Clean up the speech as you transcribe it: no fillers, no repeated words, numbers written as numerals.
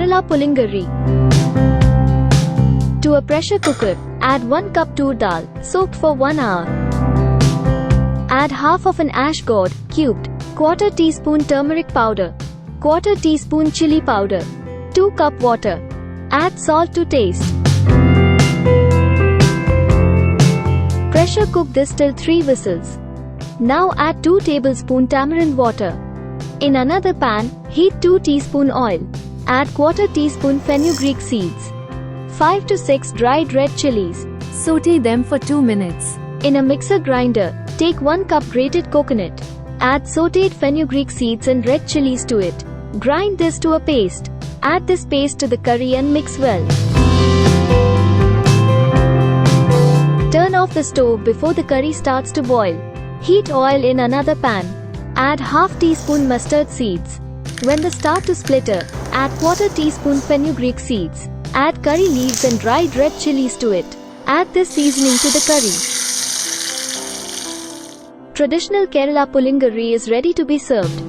Kerala Pulingari. To a pressure cooker, add 1 cup tur dal, soaked for 1 hour. Add half of an ash gourd, cubed, quarter teaspoon turmeric powder, quarter teaspoon chili powder, 2 cup water. Add salt to taste. Pressure cook this till 3 whistles. Now add 2 tablespoon tamarind water. In another pan, heat 2 teaspoon oil. Add quarter teaspoon fenugreek seeds. 5 to 6 dried red chilies. Saute them for 2 minutes. In a mixer grinder, take 1 cup grated coconut. Add sautéed fenugreek seeds and red chilies to it. Grind this to a paste. Add this paste to the curry and mix well. Turn off the stove before the curry starts to boil. Heat oil in another pan. Add half teaspoon mustard seeds. When they start to splitter, add quarter teaspoon fenugreek seeds. Add curry leaves and dried red chilies to it. Add this seasoning to the curry. Traditional Kerala Pulingari is ready to be served.